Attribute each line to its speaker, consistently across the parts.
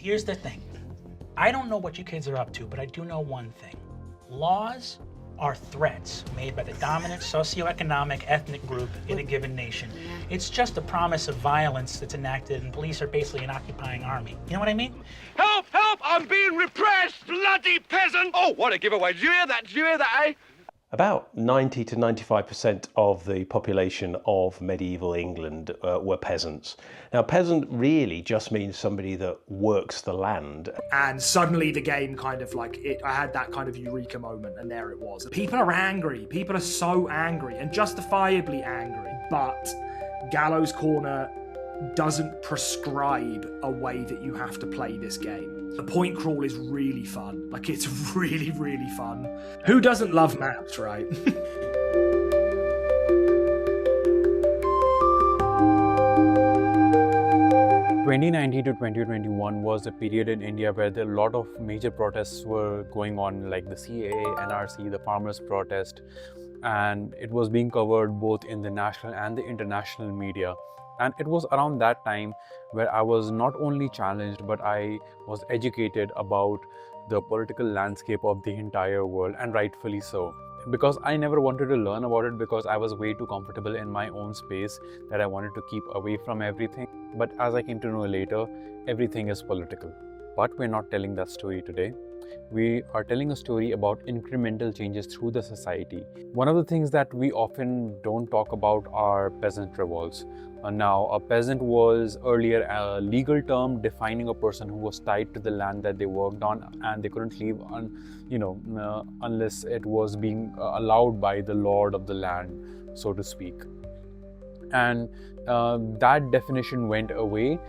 Speaker 1: Here's the thing. I don't know what you kids are up to, but I do know one thing. Laws are threats made by the dominant socioeconomic ethnic group in a given nation. It's just a promise of violence that's enacted, and police are basically an occupying army. You know what I mean?
Speaker 2: Help! Help! I'm being repressed! Bloody peasant! Oh, what a giveaway. Did you hear that? Did you hear that, eh?
Speaker 3: About 90 to 95% of the population of medieval England were peasants. Now, peasant really just means somebody that works the land.
Speaker 4: And suddenly the game kind of I had that kind of eureka moment, and there it was. People are angry. People are so angry, and justifiably angry. But Gallows Corner doesn't prescribe a way that you have to play this game. The point crawl is really fun. It's really, really fun. Who doesn't love maps, right?
Speaker 5: 2019 to 2021 was a period in India where a lot of major protests were going on, like the CAA, NRC, the farmers' protest, and it was being covered both in the national and the international media. And it was around that time where I was not only challenged, but I was educated about the political landscape of the entire world, and rightfully so. Because I never wanted to learn about it, because I was way too comfortable in my own space that I wanted to keep away from everything. But as I came to know later, everything is political. But we're not telling that story today. We are telling a story about incremental changes through the society. One of the things that we often don't talk about are peasant revolts. Now, a peasant was earlier a legal term defining a person who was tied to the land that they worked on, and they couldn't leave unless it was being allowed by the lord of the land, so to speak. And that definition went away,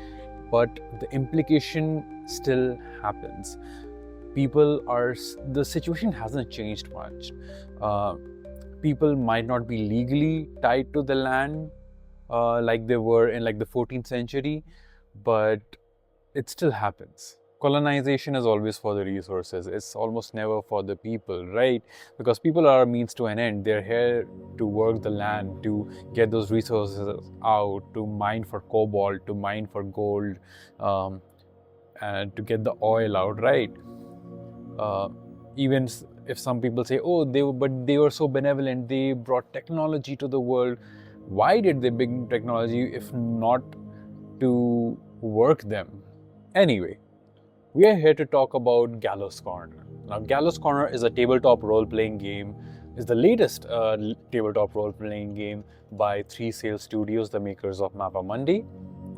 Speaker 5: but the implication still happens. The situation hasn't changed much. People might not be legally tied to the land like they were in the 14th century, but it still happens. Colonization is always for the resources. It's almost never for the people, right? Because people are a means to an end. They're here to work the land, to get those resources out, to mine for cobalt, to mine for gold, and to get the oil out, right? Even if some people say, oh, they were so benevolent, they brought technology to the world. Why did they bring technology if not to work them? Anyway, we are here to talk about Gallows Corner. Now, Gallows Corner is a tabletop role-playing game. It's the latest tabletop role-playing game by Three Sail Studios, the makers of Mappa Mundi.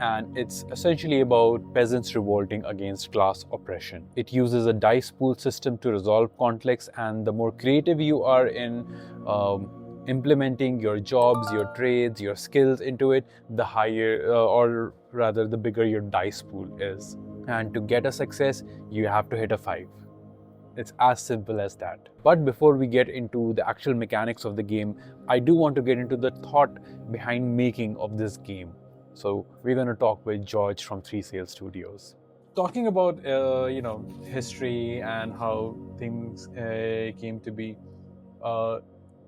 Speaker 5: And it's essentially about peasants revolting against class oppression. It uses a dice pool system to resolve conflicts, and the more creative you are in implementing your jobs, your trades, your skills into it, the higher, or rather the bigger your dice pool is. And to get a success, you have to hit a 5. It's as simple as that. But before we get into the actual mechanics of the game, I do want to get into the thought behind making of this game. So we're going to talk with George from Three Sail Studios. Talking about history and how things came to be.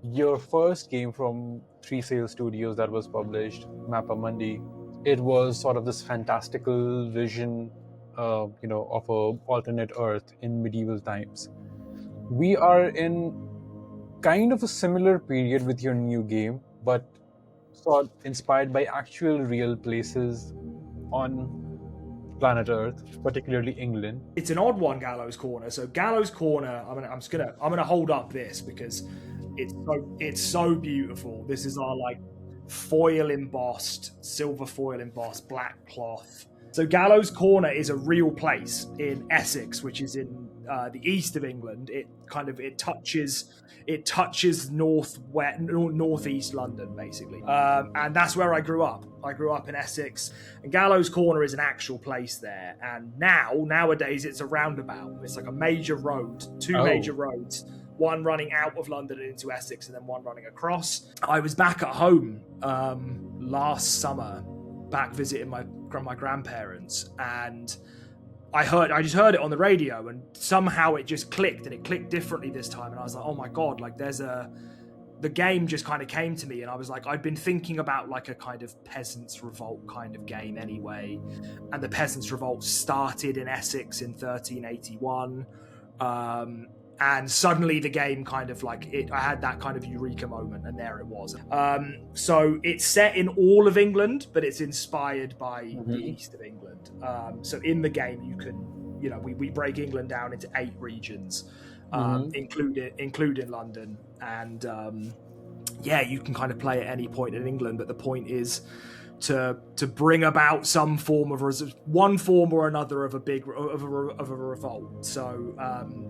Speaker 5: Your first game from Three Sail Studios that was published, Mappa Mundi, it was sort of this fantastical vision, of a alternate Earth in medieval times. We are in kind of a similar period with your new game, but sort of inspired by actual real places on planet Earth, particularly England.
Speaker 4: It's an odd one, Gallows Corner. So Gallows Corner, I'm gonna hold up this because it's so beautiful. This is our silver foil embossed black cloth. So Gallows Corner is a real place in Essex, which is in the east of England. It touches northeast London, basically, and that's where I grew up. I grew up in Essex, and Gallows Corner is an actual place there. And nowadays, it's a roundabout. It's like a major road, two major roads, one running out of London and into Essex, and then one running across. I was back at home last summer, back visiting my grandparents, and I just heard it on the radio, and somehow it just clicked, and it clicked differently this time. And I was like, oh my God, there's a the game just kind of came to me, and I was like, I'd been thinking about like a kind of peasants' revolt kind of game anyway, and the peasants' revolt started in Essex in 1381, and suddenly the game kind of like I had that kind of eureka moment, and there it was. So it's set in all of England, but it's inspired by the east of England. So in the game, you can, you know, we break England down into 8 regions. Including London, and yeah, you can kind of play at any point in England, but the point is to bring about some form of one form or another of a revolt. So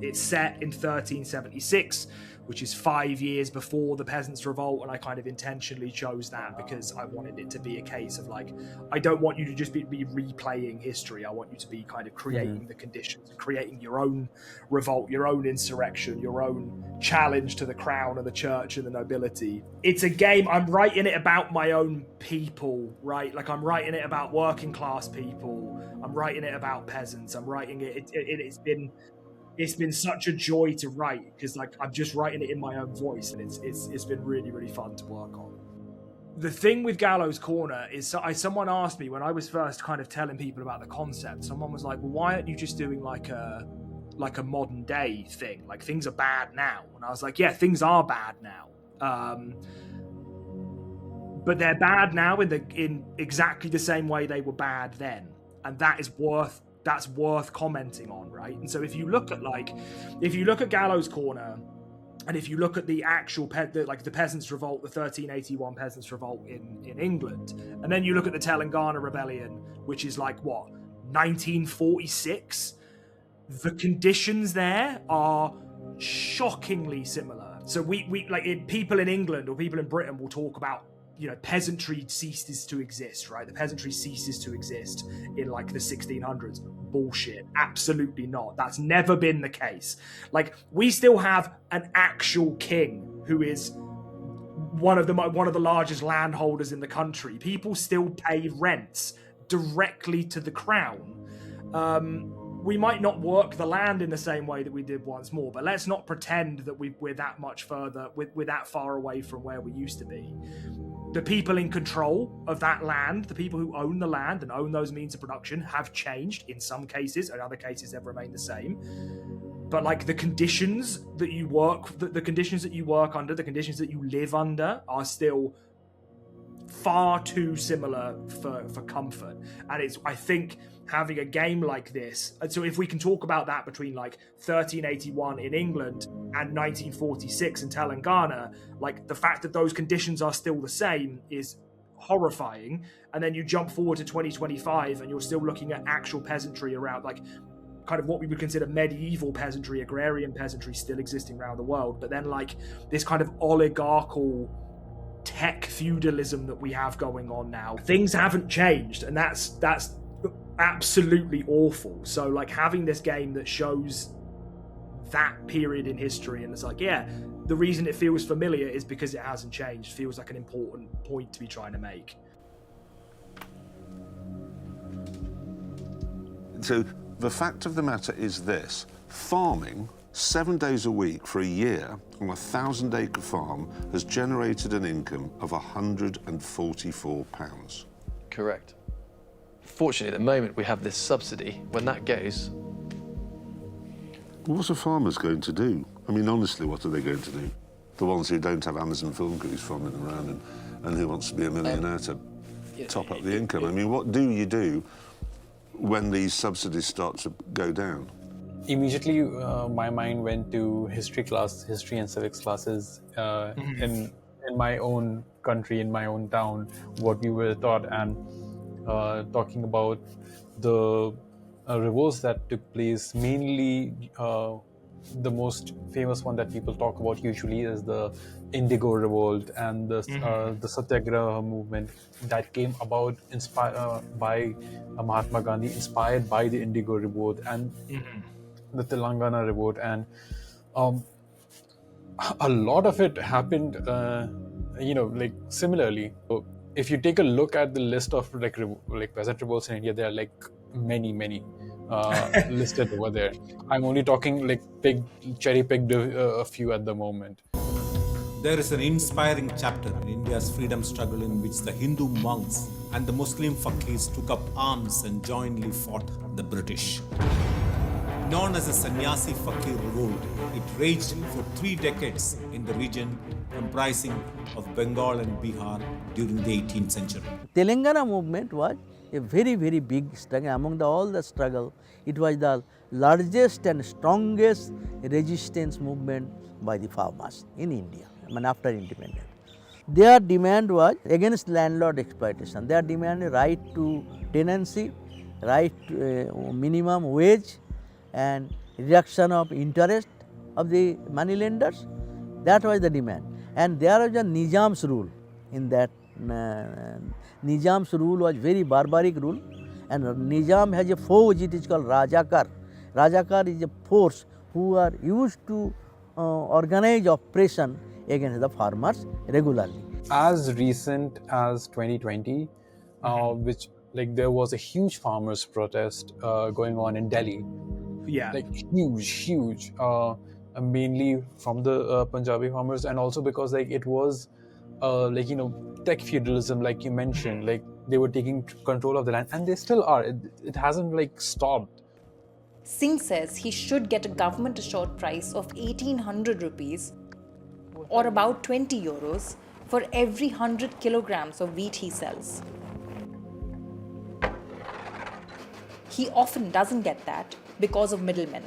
Speaker 4: it's set in 1376, which is 5 years before the Peasants' Revolt, and I kind of intentionally chose that because I wanted it to be a case of like, I don't want you to just be replaying history. I want you to be kind of creating the conditions, creating your own revolt, your own insurrection, your own challenge to the crown and the church and the nobility. It's a game, I'm writing it about my own people, right? Like I'm writing it about working class people. I'm writing it about peasants. I'm writing it. It's been such a joy to write because like I'm just writing it in my own voice, and it's been really, really fun to work on. The thing with Gallows Corner is someone asked me when I was first kind of telling people about the concept, someone was like, well, why aren't you just doing like a modern day thing? Like things are bad now. And I was like, yeah, things are bad now. But they're bad now in exactly the same way they were bad then. And that's worth commenting on, right? And so if you look at Gallows Corner, and if you look at the actual the Peasants' Revolt, the 1381 Peasants' Revolt in England, and then you look at the Telangana Rebellion, which is like what, 1946, the conditions there are shockingly similar. So we like people in England or people in Britain will talk about, you know, peasantry ceases to exist, right? The peasantry ceases to exist in like the 1600s. Bullshit. Absolutely not. That's never been the case. Like we still have an actual king who is one of the largest landholders in the country. People still pay rents directly to the crown. We might not work the land in the same way that we did once more, but let's not pretend that we're that much further, we're that far away from where we used to be. The people in control of that land, the people who own the land and own those means of production, have changed in some cases. In other cases, they've remained the same. But like the conditions that you work, the conditions that you work under, the conditions that you live under, are still far too similar for comfort. And I think having a game like this, and so if we can talk about that between like 1381 in England and 1946 in Telangana, like the fact that those conditions are still the same is horrifying. And then you jump forward to 2025 and you're still looking at actual peasantry around, like kind of what we would consider medieval peasantry, agrarian peasantry still existing around the world, but then like this kind of oligarchical tech feudalism that we have going on now. Things haven't changed, and that's absolutely awful. So like having this game that shows that period in history, and it's like, yeah, the reason it feels familiar is because it hasn't changed, feels like an important point to be trying to make.
Speaker 6: So the fact of the matter is this: farming 7 days a week for a year on a 1,000-acre farm has generated an income of £144.
Speaker 7: Correct. Fortunately, at the moment, we have this subsidy. When that goes...
Speaker 6: What are farmers going to do? I mean, honestly, what are they going to do? The ones who don't have Amazon film crews farming around and who wants to be a millionaire to top up the income. I mean, what do you do when these subsidies start to go down?
Speaker 5: Immediately, my mind went to history and civics classes in my own country, in my own town, what we were taught, and talking about the revolts that took place. Mainly, the most famous one that people talk about usually is the Indigo Revolt and the Satyagraha movement that came about inspired by Mahatma Gandhi, inspired by the Indigo Revolt and the Telangana Revolt, and a lot of it happened, like similarly. So if you take a look at the list of like peasant revolts in India, there are like many listed over there. I'm only talking like cherry picked a few at the moment.
Speaker 8: There is an inspiring chapter in India's freedom struggle in which the Hindu monks and the Muslim fakirs took up arms and jointly fought the British. Known as the Sannyasi Fakir Revolt, it raged for 3 decades in the region comprising of Bengal and Bihar during the 18th century.
Speaker 9: Telangana movement was a very, very big struggle. Among all the struggle, it was the largest and strongest resistance movement by the farmers in India, after independence. Their demand was against landlord exploitation. Their demand right to tenancy, right to minimum wage, and reduction of interest of the money lenders. That was the demand. And there was a Nizam's rule in that. Nizam's rule was very barbaric rule, and Nizam has a force, it is called Rajakar. Rajakar is a force who are used to organize oppression against the farmers regularly.
Speaker 5: As recent as 2020, which like there was a huge farmers protest going on in Delhi.
Speaker 4: Yeah.
Speaker 5: Like huge, mainly from the Punjabi farmers, and also because like it was tech feudalism, like you mentioned, like they were taking control of the land, and they still are. It hasn't like stopped.
Speaker 10: Singh says he should get a government assured price of 1800 rupees or about 20 euros for every 100 kilograms of wheat he sells. He often doesn't get that because of middlemen.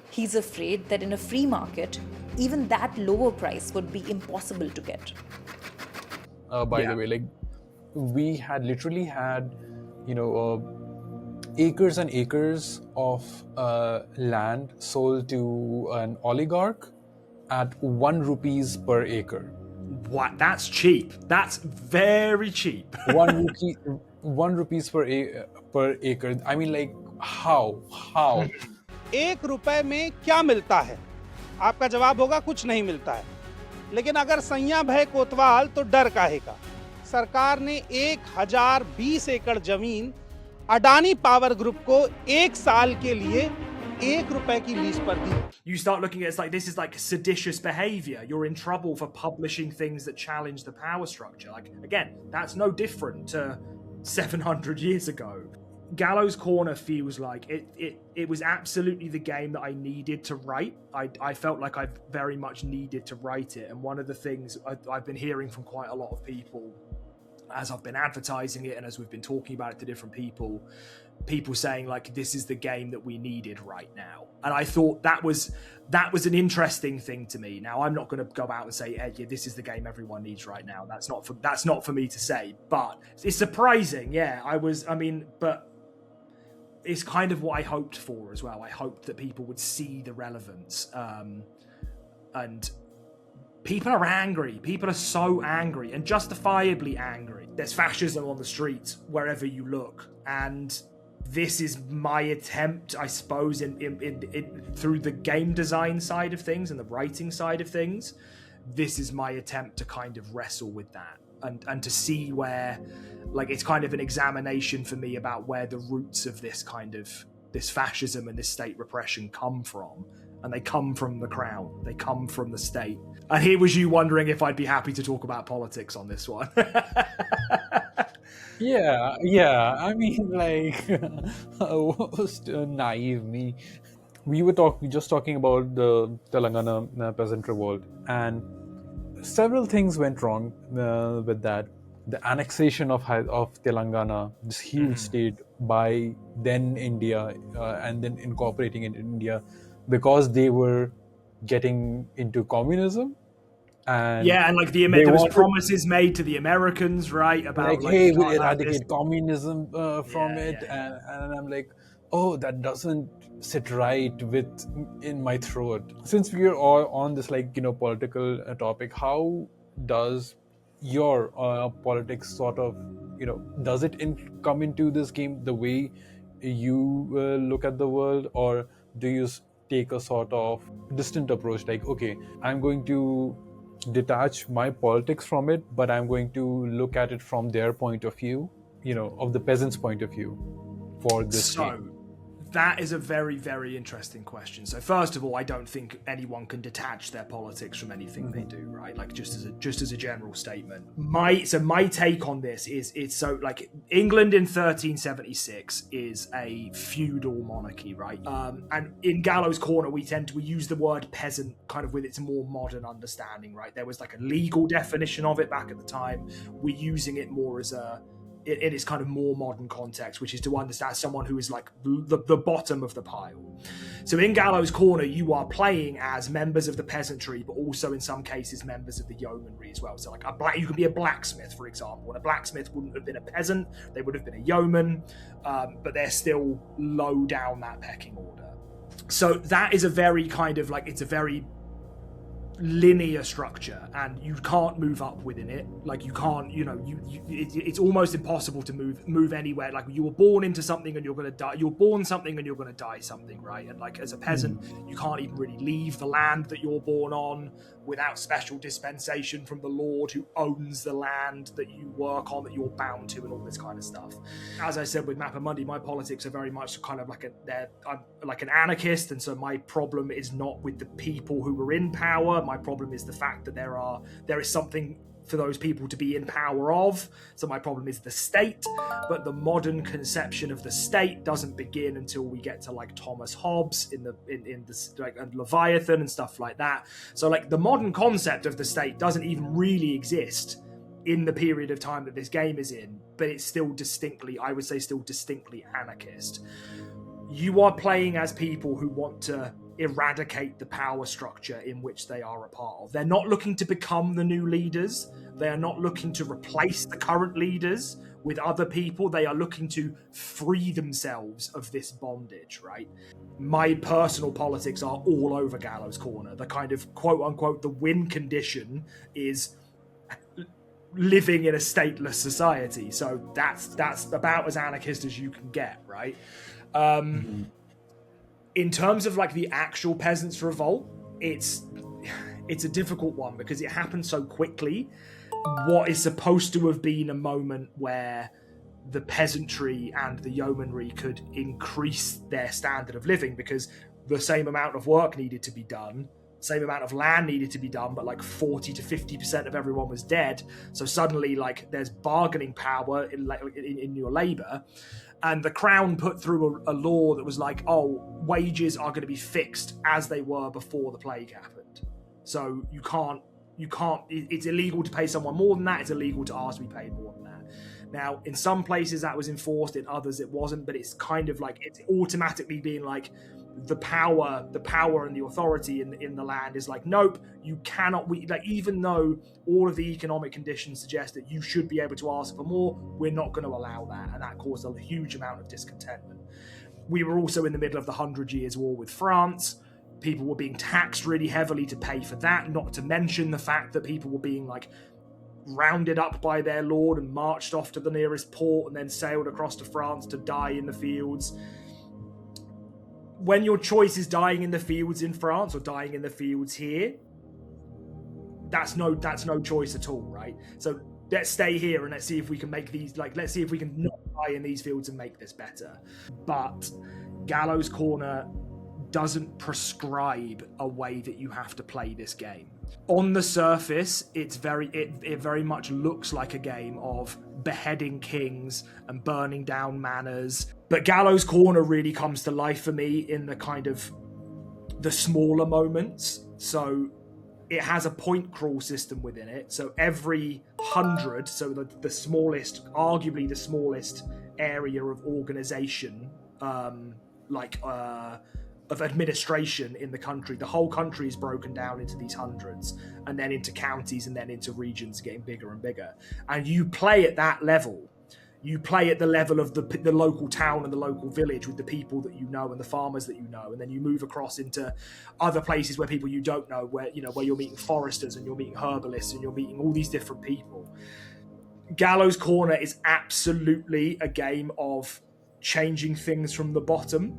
Speaker 10: He's afraid that in a free market, even that lower price would be impossible to get.
Speaker 5: By the way, like we had literally had, acres and acres of land sold to an oligarch at 1 rupees per acre.
Speaker 4: What? That's cheap. That's very cheap.
Speaker 5: 1 rupees per acre. I mean, like how?
Speaker 11: 1 रुपए में क्या मिलता है? आपका जवाब होगा कुछ नहीं मिलता है। लेकिन अगर सैया भय कोतवाल तो डर काहे का? सरकार ने 1020 एकड़ जमीन अडानी पावर ग्रुप को 1 साल के लिए 1 रुपए की लीज पर दी।
Speaker 4: You start looking at it, it's like this is like seditious behavior. You're in trouble for publishing things that challenge the power structure. Like again, that's no different to 700 years ago. Gallows Corner feels like it was absolutely the game that I needed to write. I felt like I very much needed to write it. And one of the things I've been hearing from quite a lot of people as I've been advertising it and as we've been talking about it to different people saying like, this is the game that we needed right now. And I thought that was an interesting thing to me. Now, I'm not going to go out and say, hey, yeah, this is the game everyone needs right now. That's not for me to say, but it's surprising. Yeah, but it's kind of what I hoped for as well. I hoped that people would see the relevance. And people are angry. People are so angry and justifiably angry. There's fascism on the streets wherever you look. And this is my attempt, I suppose, in through the game design side of things and the writing side of things. This is my attempt to kind of wrestle with that and to see where, like, it's kind of an examination for me about where the roots of this fascism and this state repression come from. And they come from the crown. They come from the state. And here was you wondering if I'd be happy to talk about politics on this one.
Speaker 5: Yeah. I mean, like, most naive me. We were just talking about the Telangana peasant revolt, and several things went wrong with that. The annexation of Telangana, this huge state, by then India, and then incorporating in India, because they were getting into communism. And
Speaker 4: like there was promises made to the Americans, right? About
Speaker 5: hey, we'll eradicate communism from it. And I'm like, oh, that doesn't sit right in my throat. Since we are all on this political topic, how does your politics sort of, does it come into this game the way you look at the world, or do you take a sort of distant approach, like, okay, I'm going to detach my politics from it, but I'm going to look at it from their point of view, of the peasant's point of view for this game?
Speaker 4: That is a very, very interesting question. So first of all, I don't think anyone can detach their politics from anything they do, right? Like just as a general statement. My take on this is it's so like England in 1376 is a feudal monarchy, right? And in Gallows Corner, we use the word peasant kind of with its more modern understanding, right? There was like a legal definition of it back at the time. We're using it more as in its kind of more modern context, which is to understand someone who is like the bottom of the pile. So in Gallows Corner, you are playing as members of the peasantry, but also in some cases members of the yeomanry as well. So like you can be a blacksmith, for example, and a blacksmith wouldn't have been a peasant, they would have been a yeoman, but they're still low down that pecking order. So that is a very kind of like, it's a very linear structure, and you can't move up within it. Like you can't, it's almost impossible to move anywhere. Like you were born into something and you're going to die. You're born something and you're going to die something, right? And like as a peasant, you can't even really leave the land that you're born on without special dispensation from the lord who owns the land that you work on, that you're bound to, and all this kind of stuff. As I said with Mappamundi, my politics are very much kind of like I'm like an anarchist, and so my problem is not with the people who are in power. My problem is the fact that there is something for those people to be in power of. So my problem is the state, but the modern conception of the state doesn't begin until we get to like Thomas Hobbes in the like and Leviathan and stuff like that. So like the modern concept of the state doesn't even really exist in the period of time that this game is in, but it's still distinctly anarchist. You are playing as people who want to eradicate the power structure in which they are a part of. They're not looking to become the new leaders. They are not looking to replace the current leaders with other people. They are looking to free themselves of this bondage, right? My personal politics are all over Gallows Corner. The kind of quote unquote the win condition is living in a stateless society. So that's about as anarchist as you can get, right? In terms of like the actual peasants' revolt, it's a difficult one because it happened so quickly. What is supposed to have been a moment where the peasantry and the yeomanry could increase their standard of living, because the same amount of work needed to be done, same amount of land needed to be done, but like 40 to 50% of everyone was dead. So suddenly like there's bargaining power in your labor. And the Crown put through a law that was like, wages are going to be fixed as they were before the plague happened. So you can't, it's illegal to pay someone more than that. It's illegal to ask to be paid more than that. Now, in some places that was enforced, in others it wasn't, but it's kind of like, it's automatically being like, the power and the authority in the land is like, nope, you cannot, even though all of the economic conditions suggest that you should be able to ask for more, we're not going to allow that. And that caused a huge amount of discontentment. We were also in the middle of the 100 Years' War with France. People were being taxed really heavily to pay for that, not to mention the fact that people were being like rounded up by their lord and marched off to the nearest port and then sailed across to France to die in the fields. When your choice is dying in the fields in France or dying in the fields here, that's no choice at all, right? So let's stay here and let's see if we can make these, let's see if we can not die in these fields and make this better. But Gallows Corner doesn't prescribe a way that you have to play this game. On the surface, it very much looks like a game of beheading kings and burning down manors. But Gallows Corner really comes to life for me in the kind of the smaller moments. So it has a point crawl system within it. So every 100, so the smallest, arguably the smallest area of organization, of administration in the country, the whole country is broken down into these hundreds, and then into counties, and then into regions getting bigger and bigger. And you play at that level. You play at the level of the local town and the local village with the people that you know and the farmers that you know, and then you move across into other places where people you don't know, where you're meeting foresters and you're meeting herbalists and you're meeting all these different people. Gallows Corner is absolutely a game of changing things from the bottom,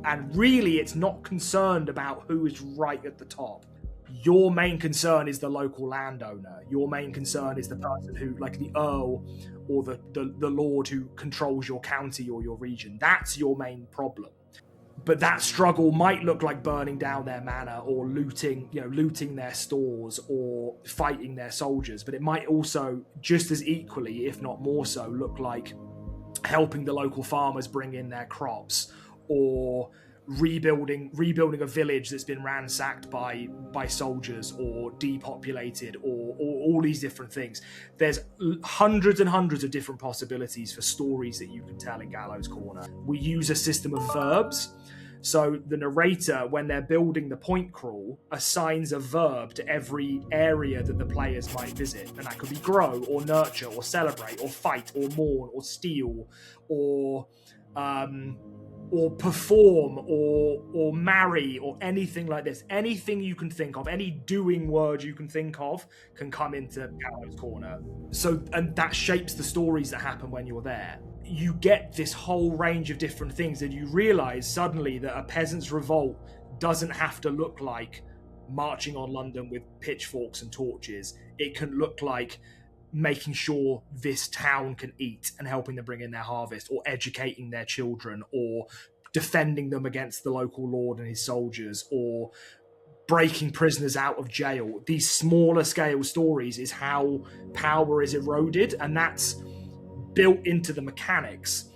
Speaker 4: and really it's not concerned about who is right at the top. Your main concern is the local landowner. Your main concern is the person who, like the Earl or the Lord who controls your county or your region. That's your main problem. but that struggle might look like burning down their manor or looting their stores or fighting their soldiers. But it might also, just as equally, if not more so, look like helping the local farmers bring in their crops, or rebuilding a village that's been ransacked by soldiers or depopulated, or all these different things. There's hundreds and hundreds of different possibilities for stories that you can tell in Gallows Corner. We use a system of verbs. So the narrator, when they're building the point crawl, assigns a verb to every area that the players might visit. And that could be grow, or nurture, or celebrate, or fight, or mourn, or steal, or perform, or marry, or anything like this. Anything you can think of, any doing word you can think of can come into Gallows Corner. So, and that shapes the stories that happen when you're there. You get this whole range of different things, and you realize suddenly that a peasant's revolt doesn't have to look like marching on London with pitchforks and torches. It can look like making sure this town can eat and helping them bring in their harvest, or educating their children, or defending them against the local lord and his soldiers, or breaking prisoners out of jail. These smaller scale stories is how power is eroded, and that's built into the mechanics.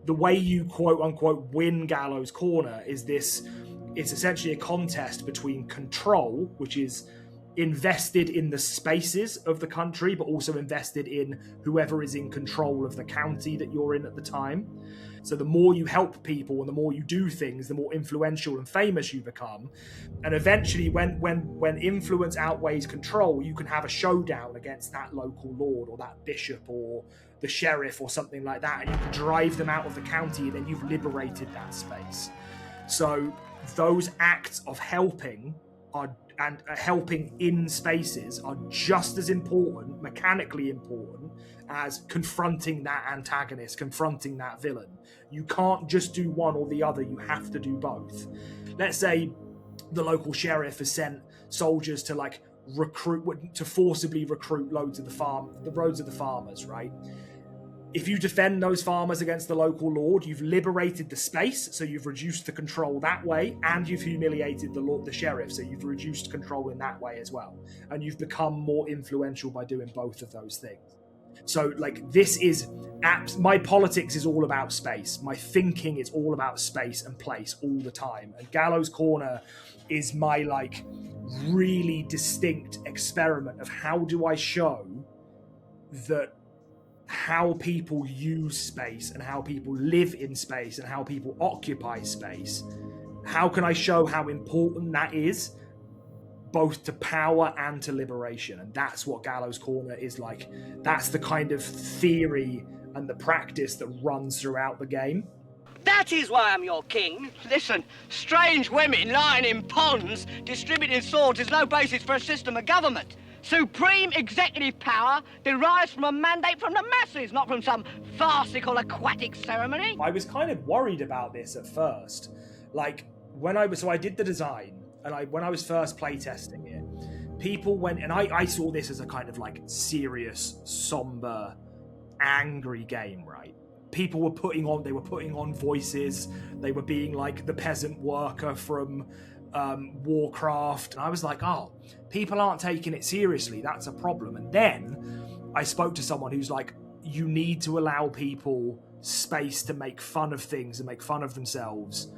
Speaker 4: The way you quote unquote win Gallows Corner is this: it's essentially a contest between control, which is invested in the spaces of the country, but also invested in whoever is in control of the county that you're in at the time. So the more you help people and the more you do things, the more influential and famous you become. And eventually, when influence outweighs control, you can have a showdown against that local lord or that bishop or the sheriff or something like that, and you can drive them out of the county, and then you've liberated that space. So those acts of helping and helping in spaces are just as important, mechanically important, as confronting that antagonist, confronting that villain. You can't just do one or the other, you have to do both. Let's say the local sheriff has sent soldiers to forcibly recruit loads of the farmers, right? If you defend those farmers against the local lord, you've liberated the space, so you've reduced the control that way, and you've humiliated the sheriff, so you've reduced control in that way as well. And you've become more influential by doing both of those things. So, my politics is all about space. My thinking is all about space and place all the time. And Gallows Corner is my, really distinct experiment of how do I show that how people use space and how people live in space and how people occupy space. How can I show how important that is, both to power and to liberation? And that's what Gallows Corner is like. That's the kind of theory and the practice that runs throughout the game.
Speaker 12: That is why I'm your king. Listen, strange women lying in ponds distributing swords is no basis for a system of government. Supreme executive power derives from a mandate from the masses, not from some farcical aquatic ceremony.
Speaker 4: I was kind of worried about this at first. I did the design, and when I was first playtesting it, people went, and I saw this as a kind of serious, somber, angry game, right? People were putting on voices. They were being like the peasant worker from Warcraft, and I was like, oh, people aren't taking it seriously, that's a problem. And then I spoke to someone who's like, you need to allow people space to make fun of things and make fun of themselves.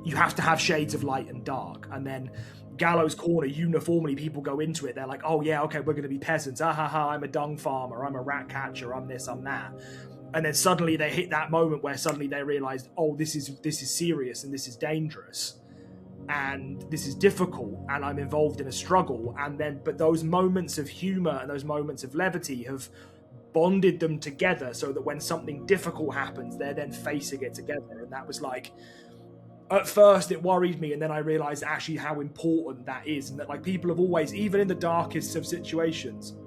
Speaker 4: You have to have shades of light and dark. And then Gallows Corner, uniformly people go into it, they're like, oh yeah, okay, we're going to be peasants, I'm a dung farmer, I'm a rat catcher, I'm this, I'm that. And then suddenly they hit that moment where suddenly they realized, oh, this is serious and this is dangerous. And this is difficult, and I'm involved in a struggle. But those moments of humor and those moments of levity have bonded them together, so that when something difficult happens, they're then facing it together. And that was at first it worried me, and then I realized actually how important that is, and that people have always, even in the darkest of situations,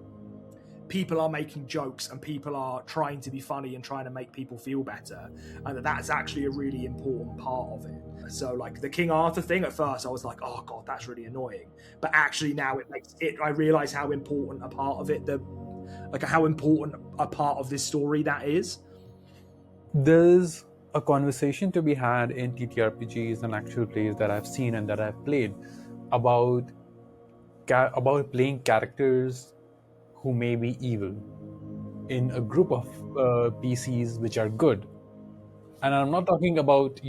Speaker 4: people are making jokes and people are trying to be funny and trying to make people feel better, and that's actually a really important part of it. So the King Arthur thing, at first I was like, oh god, that's really annoying, but actually now I realize how important a part of it, how important a part of this story that is.
Speaker 5: There's a conversation to be had in TTRPGs and actual plays that I've seen and that I've played about playing characters who may be evil in a group of PCs which are good. And I'm not talking about,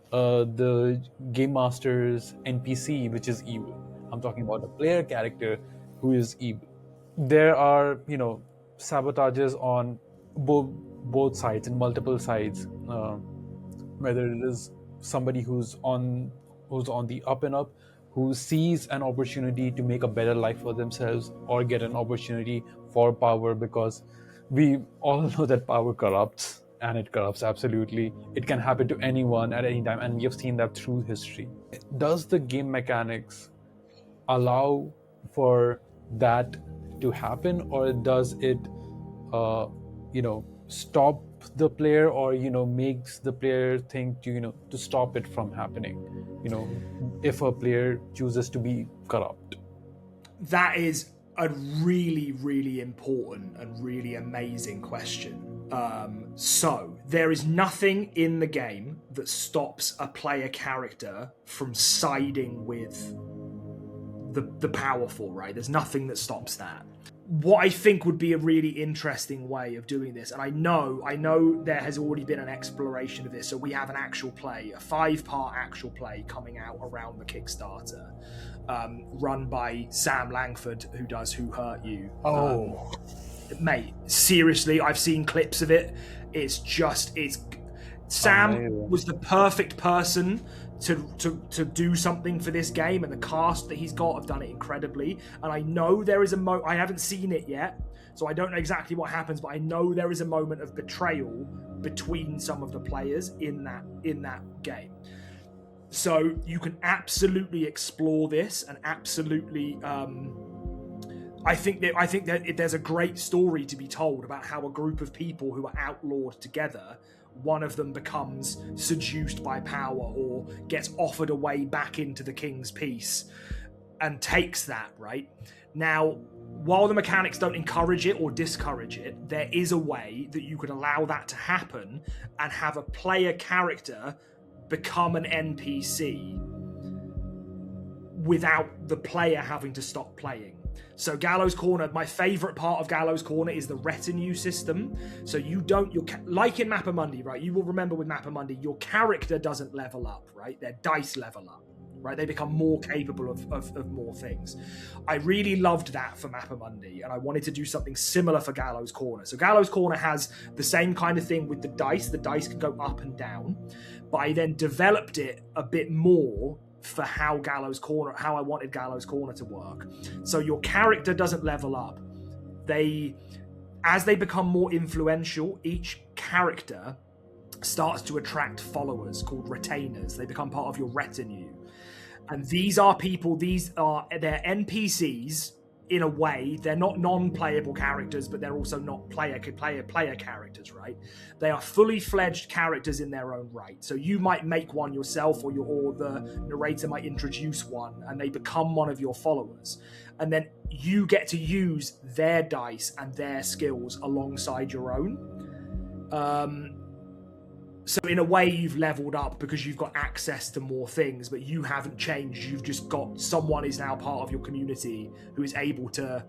Speaker 5: the game master's NPC which is evil. I'm talking about a player character who is evil. There are, sabotages on both sides and multiple sides, whether it is somebody who's on the up and up, who sees an opportunity to make a better life for themselves or get an opportunity for power, because we all know that power corrupts, and it corrupts absolutely. It can happen to anyone at any time, and we have seen that through history. Does the game mechanics allow for that to happen, or does it stop the player, or makes the player think to stop it from happening, if a player chooses to be corrupt?
Speaker 4: That is a really, really important and really amazing question. So there is nothing in the game that stops a player character from siding with the powerful, right? There's nothing that stops that. What I think would be a really interesting way of doing this, and I know there has already been an exploration of this, so we have an actual play, a 5-part actual play coming out around the Kickstarter, run by Sam Langford, who does Who Hurt You. Mate, seriously, I've seen clips of it. It's Sam was the perfect person to do something for this game, and the cast that he's got have done it incredibly. And I know there is I haven't seen it yet, so I don't know exactly what happens, but I know there is a moment of betrayal between some of the players in that game. So you can absolutely explore this, and absolutely I think that there's a great story to be told about how a group of people who are outlawed together, one of them becomes seduced by power or gets offered a way back into the King's Peace and takes that, right? Now, while the mechanics don't encourage it or discourage it, there is a way that you could allow that to happen and have a player character become an NPC without the player having to stop playing. So Gallows Corner, my favourite part of Gallows Corner is the retinue system. So like in Mappamundi, right? You will remember with Mappamundi, your character doesn't level up, right? Their dice level up, right? They become more capable of more things. I really loved that for Mappamundi, and I wanted to do something similar for Gallows Corner. So Gallows Corner has the same kind of thing with the dice. The dice can go up and down, but I then developed it a bit more for how I wanted Gallows Corner to work. So your character doesn't level up. As they become more influential, each character starts to attract followers called retainers. They become part of your retinue. And these are they're NPCs in a way. They're not non-playable characters, but they're also not player characters, right? They are fully fledged characters in their own right. So you might make one yourself, or the narrator might introduce one, and they become one of your followers. And then you get to use their dice and their skills alongside your own. So in a way, you've leveled up because you've got access to more things, but you haven't changed. You've just got someone is now part of your community who is able to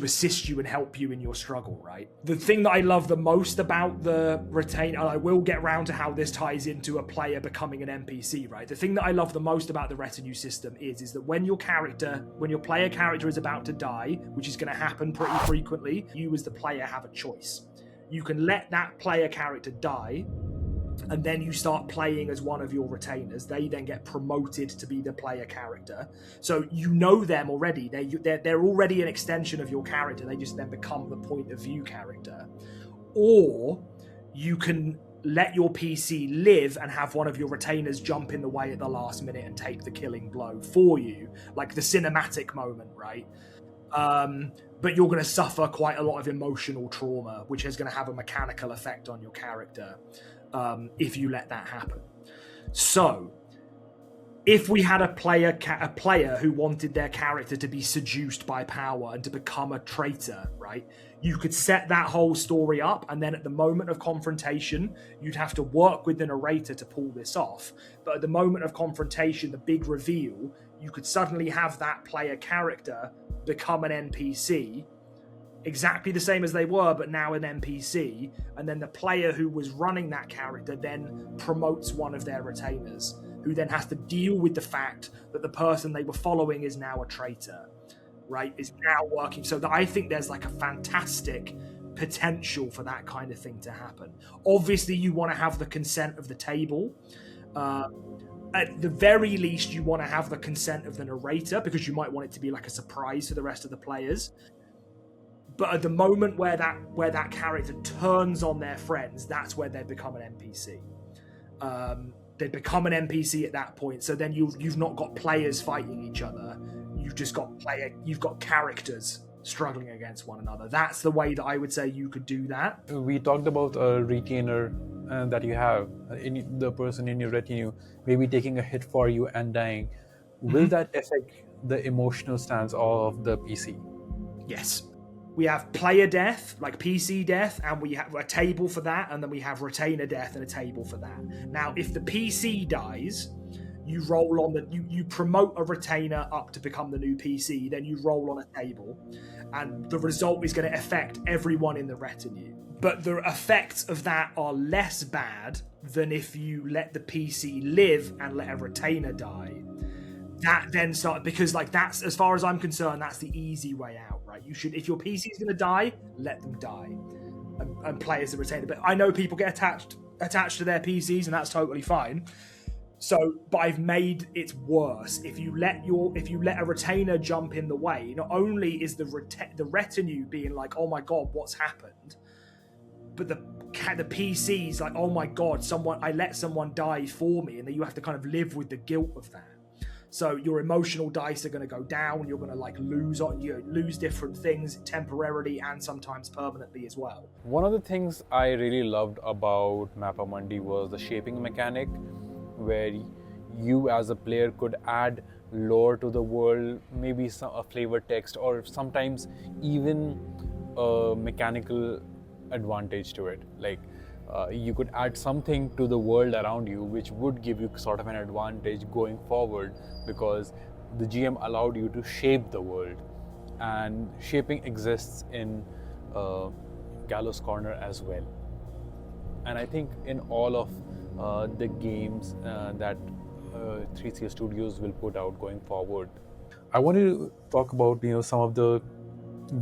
Speaker 4: assist you and help you in your struggle, right? The thing that I love the most about the retain, and I will get around to how this ties into a player becoming an NPC, right? The thing that I love the most about the retinue system is that when your player character is about to die, which is going to happen pretty frequently, you as the player have a choice. You can let that player character die, and then you start playing as one of your retainers. They then get promoted to be the player character. So you know them already. They're already an extension of your character. They just then become the point of view character. Or you can let your PC live and have one of your retainers jump in the way at the last minute and take the killing blow for you, like the cinematic moment, right? But you're going to suffer quite a lot of emotional trauma, which is going to have a mechanical effect on your character if you let that happen. So if we had a player who wanted their character to be seduced by power and to become a traitor, right? You could set that whole story up, and then at the moment of confrontation, you'd have to work with the narrator to pull this off. But at the moment of confrontation, the big reveal, you could suddenly have that player character become an NPC, exactly the same as they were, but now an NPC, and then the player who was running that character then promotes one of their retainers, who then has to deal with the fact that the person they were following is now a traitor, right? Is now working. So I think there's like a fantastic potential for that kind of thing to happen. Obviously, you want to have the consent of the table. At the very least, you want to have the consent of the narrator, because you might want it to be like a surprise to the rest of the players. But at the moment where that character turns on their friends, that's where they become an NPC. They become an NPC at that point. So then you've not got players fighting each other. You've just got you've got characters struggling against one another. That's the way that I would say you could do that.
Speaker 5: We talked about a retainer that you have, the person in your retinue, maybe taking a hit for you and dying. Will that affect the emotional stance of the PC?
Speaker 4: Yes. We have player death, like PC death, and we have a table for that, and then we have retainer death and a table for that. Now, if the PC dies, you roll on you promote a retainer up to become the new PC, then you roll on a table, and the result is going to affect everyone in the retinue. But the effects of that are less bad than if you let the PC live and let a retainer die. That then because like that's, as far as I'm concerned, that's the easy way out, right? You should, if your PC is going to die, let them die, and play as a retainer. But I know people get attached to their PCs, and that's totally fine. So, but I've made it worse. If you let a retainer jump in the way, not only is the retinue being like, oh my god, what's happened, but the PC's like, oh my god, I let someone die for me, and then you have to kind of live with the guilt of that. So your emotional dice are going to go down. You're going to like lose different things temporarily and sometimes permanently as well.
Speaker 5: One of the things I really loved about Mappa Mundi was the shaping mechanic, where you as a player could add lore to the world, maybe a flavor text, or sometimes even a mechanical advantage to it. Like you could add something to the world around you which would give you sort of an advantage going forward, because the GM allowed you to shape the world, and shaping exists in Gallows Corner as well. And I think in all of the games that 3CR Studios will put out going forward. I wanted to talk about some of the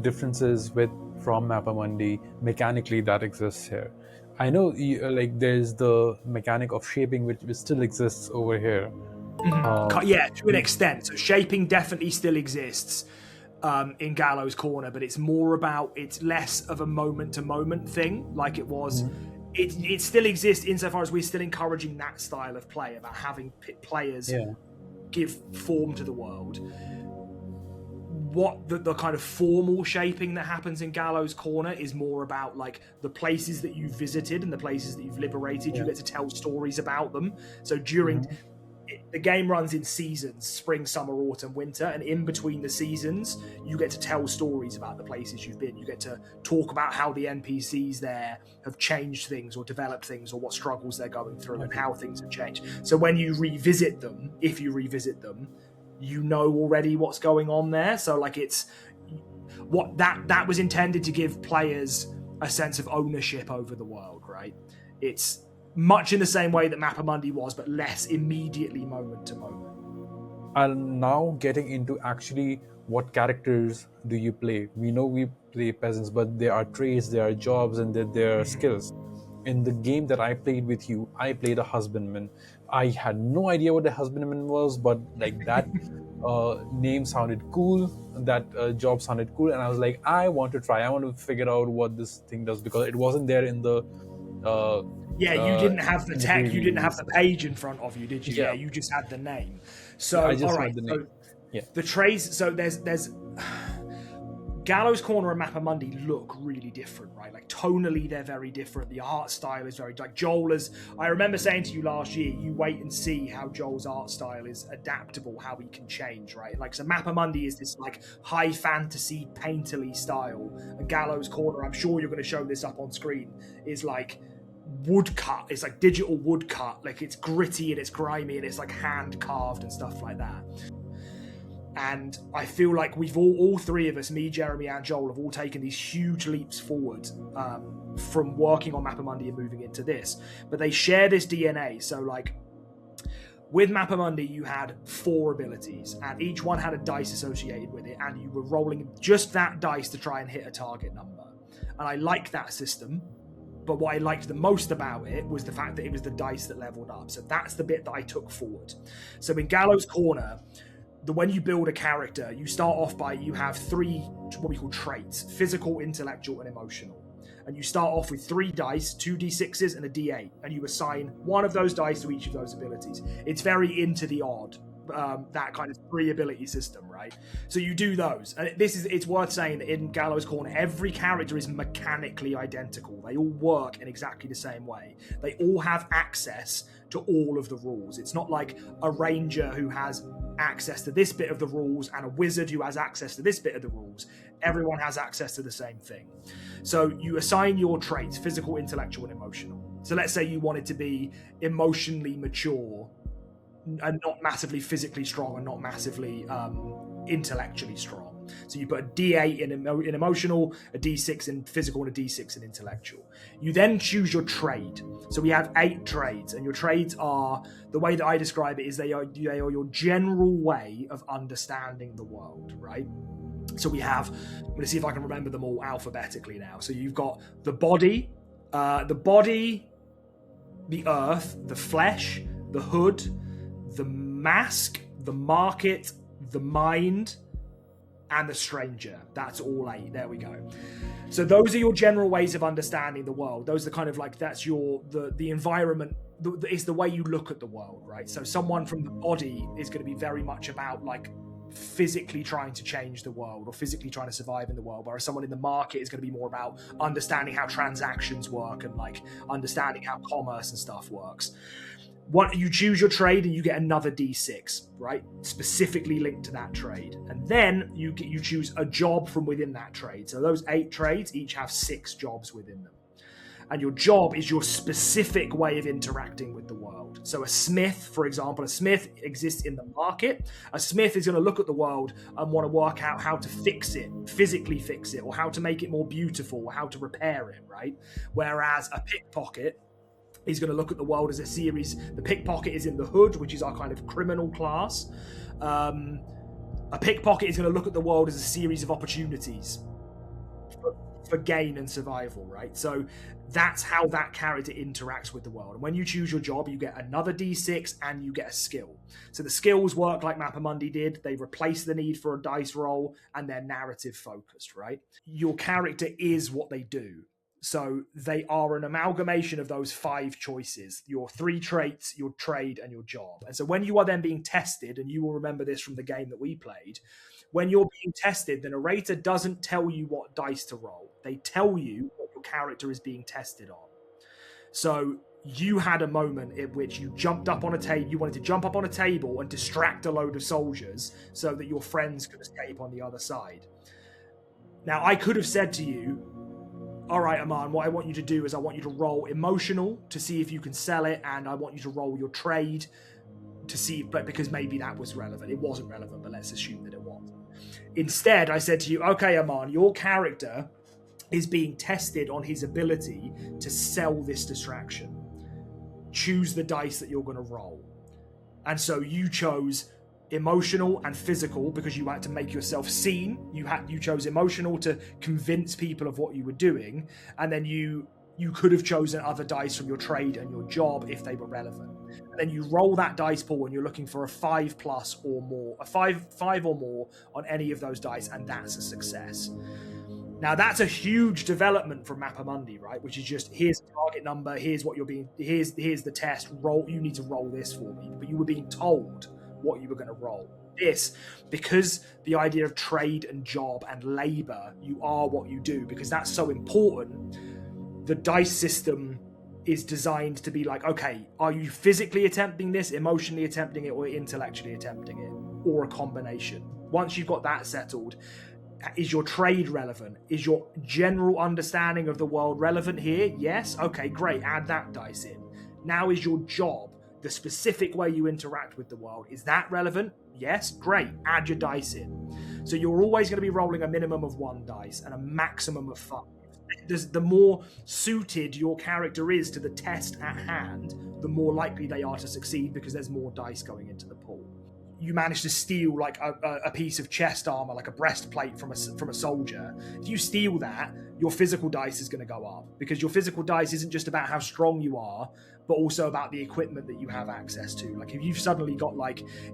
Speaker 5: differences from Mappa Mundi mechanically that exists here. I know like there's the mechanic of shaping which still exists over here.
Speaker 4: Yeah, to an extent. So shaping definitely still exists in Gallows Corner, but it's less of a moment-to-moment thing like it was. It still exists insofar as we're still encouraging that style of play, about having players give form to the world. What the kind of formal shaping that happens in Gallows Corner is more about like the places that you've visited and the places that you've liberated. You get to tell stories about them. So during the game runs in seasons: spring, summer, autumn, winter, and in between the seasons you get to tell stories about the places you've been. You get to talk about how the NPCs there have changed things or developed things, or what struggles they're going through and how things have changed. So when you revisit them, if you revisit them, you know already what's going on there. So like it's what that was intended to give players a sense of ownership over the world, right? It's much in the same way that Mappa Mundi was, but less immediately moment to moment.
Speaker 5: And now getting into actually what characters do you play? We know we play peasants, but there are trades, there are jobs, and there are skills. In the game that I played with you, I played a husbandman. I had no idea what a husbandman was, but like that name sounded cool, that job sounded cool, and I was like, I want to try. I want to figure out what this thing does, because it wasn't there in the
Speaker 4: you didn't have the tech, you didn't have the page in front of you, did you? Yeah, you just had the name. So
Speaker 5: I just
Speaker 4: all right,
Speaker 5: had the name.
Speaker 4: the trades. So there's Gallows Corner and Mappamundi look really different, right? Like tonally, they're very different. The art style is very like Joel is. I remember saying to you last year, you wait and see how Joel's art style is adaptable, how he can change, right? Like so, Mappamundi is this like high fantasy, painterly style, and Gallows Corner, I'm sure you're going to show this up on screen, is like woodcut. It's like digital woodcut. Like it's gritty and it's grimy and it's like hand carved and stuff like that. And I feel like we've all three of us, me, Jeremy, and Joel, have all taken these huge leaps forward from working on Mappamundi and moving into this. But they share this DNA. So, like, with Mappamundi, you had 4 abilities, and each one had a dice associated with it, and you were rolling just that dice to try and hit a target number. And I like that system. But what I liked the most about it was the fact that it was the dice that leveled up. So that's the bit that I took forward. So in Gallows Corner, when you build a character, you start off by, you have 3 what we call traits: physical, intellectual, and emotional. And you start off with 3 dice, 2 d6s and a d8, and you assign one of those dice to each of those abilities. It's very into the odd, that kind of 3 ability system, right? So you do those, and it's worth saying that in Gallows Corner, every character is mechanically identical. They all work in exactly the same way. They all have access to all of the rules. It's not like a ranger who has access to this bit of the rules and a wizard who has access to this bit of the rules. Everyone has access to the same thing. So you assign your traits: physical, intellectual, and emotional. So let's say you wanted to be emotionally mature and not massively physically strong and not massively intellectually strong. So you put a D8 in emotional, a D6 in physical, and a D6 in intellectual. You then choose your trade. So we have 8 trades, and your trades are, the way that I describe it is they are your general way of understanding the world, right? So we have, I'm going to see if I can remember them all alphabetically now. So you've got the body, the earth, the flesh, the hood, the mask, the market, the mind, and the stranger. That's all 8. There we go. So those are your general ways of understanding the world. Those are kind of like, that's the environment. It's the way you look at the world, right? So someone from the body is going to be very much about like physically trying to change the world or physically trying to survive in the world, whereas someone in the market is going to be more about understanding how transactions work and like understanding how commerce and stuff works. What you choose your trade and you get another D6, right? Specifically linked to that trade. And then you choose a job from within that trade. So those 8 trades each have 6 jobs within them. And your job is your specific way of interacting with the world. So a smith, for example, a smith exists in the market. A smith is going to look at the world and want to work out how to fix it, physically fix it, or how to make it more beautiful, or how to repair it, right? Whereas a pickpocket, he's going to look at the world as a series. The pickpocket is in the hood, which is our kind of criminal class. A pickpocket is going to look at the world as a series of opportunities for gain and survival, right? So that's how that character interacts with the world. And when you choose your job, you get another D6 and you get a skill. So the skills work like Mappamundi did. They replace the need for a dice roll and they're narrative focused, right? Your character is what they do. So they are an amalgamation of those 5 choices: your 3 traits, your trade, and your job. And so when you are then being tested, and you will remember this from the game that we played, when you're being tested, the narrator doesn't tell you what dice to roll. They tell you what your character is being tested on. So you had a moment in which you jumped up on a table. You wanted to jump up on a table and distract a load of soldiers so that your friends could escape on the other side. Now, I could have said to you, all right, Aman, what I want you to do is I want you to roll emotional to see if you can sell it, and I want you to roll your trade to see, but because maybe that was relevant. It wasn't relevant, but let's assume that it was. Instead, I said to you, okay, Aman, your character is being tested on his ability to sell this distraction. Choose the dice that you're going to roll. And so you chose emotional and physical because you had to make yourself seen. You chose emotional to convince people of what you were doing, and then you could have chosen other dice from your trade and your job if they were relevant. And then you roll that dice pool and you're looking for a 5+ or more, a 5 or more on any of those dice, and that's a success. Now that's a huge development from Mappamundi, right? Which is just, here's the target number, here's what you're being, here's the test, roll, you need to roll this for me. But you were being told what you were going to roll. This, because the idea of trade and job and labor, you are what you do, because that's so important. The dice system is designed to be like, okay, are you physically attempting this, emotionally attempting it, or intellectually attempting it, or a combination? Once you've got that settled, is your trade relevant? Is your general understanding of the world relevant here? Yes? Okay, great, add that dice in. Now is your job, the specific way you interact with the world, is that relevant? Yes? Great, add your dice in. So you're always going to be rolling a minimum of 1 dice and a maximum of 5. The more suited your character is to the test at hand, the more likely they are to succeed because there's more dice going into the pool. You manage to steal like a piece of chest armor, like a breastplate from a soldier. If you steal that, your physical dice is going to go up, because your physical dice isn't just about how strong you are, but also about the equipment that you have access to. Like if you've suddenly got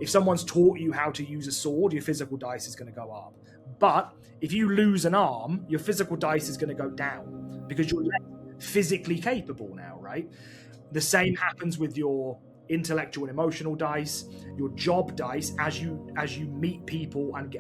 Speaker 4: if someone's taught you how to use a sword, your physical dice is going to go up. But if you lose an arm, your physical dice is going to go down because you're less physically capable now, right? The same happens with your intellectual and emotional dice, your job dice. As you meet people and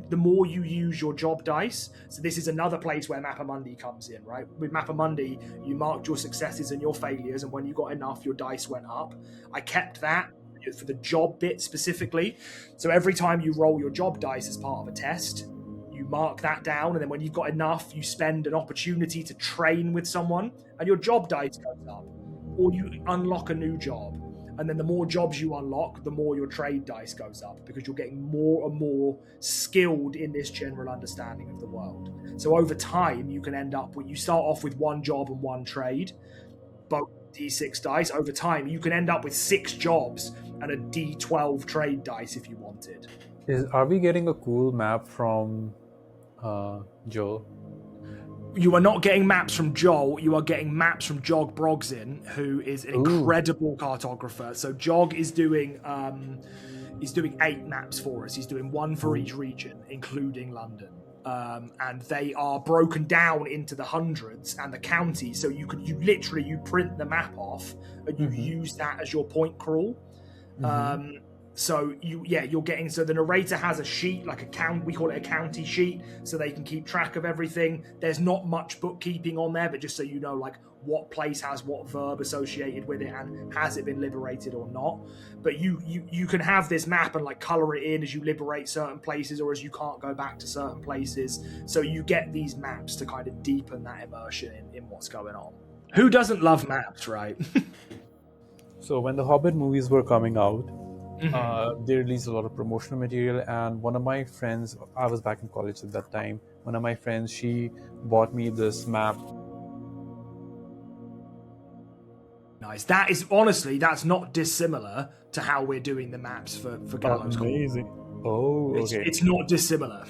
Speaker 4: the more you use your job dice. So this is another place where Mappa Mundi comes in, right? With Mappa Mundi, you marked your successes and your failures, and when you got enough, your dice went up. I kept that for the job bit specifically. So every time you roll your job dice as part of a test, you mark that down, and then when you've got enough, you spend an opportunity to train with someone, and your job dice goes up, or you unlock a new job. And then the more jobs you unlock, the more your trade dice goes up, because you're getting more and more skilled in this general understanding of the world. So over time, you can end up you start off with 1 job and 1 trade, both D6 dice. Over time, you can end up with 6 jobs and a D12 trade dice if you wanted.
Speaker 5: Are we getting a cool map from Joel?
Speaker 4: You are not getting maps from Joel, you are getting maps from Jog Brogzin, who is an incredible cartographer. So Jog is doing 8 maps for us. He's doing 1 for each region, including London. And they are broken down into the hundreds and the counties. So you print the map off and you use that as your point crawl. So you're getting, so the narrator has a sheet, like we call it a county sheet, so they can keep track of everything. There's not much bookkeeping on there, but just so you know, like what place has what verb associated with it and has it been liberated or not. But you can have this map and like color it in as you liberate certain places or as you can't go back to certain places. So you get these maps to kind of deepen that immersion in what's going on. Who doesn't love maps, right?
Speaker 5: So when the Hobbit movies were coming out, they released a lot of promotional material, and one of my friends, I was back in college at that time, one of my friends, she bought me this map.
Speaker 4: Nice. That is, honestly, that's not dissimilar to how we're doing the maps for Gallows Corner.
Speaker 5: Amazing. Oh, okay.
Speaker 4: It's not dissimilar.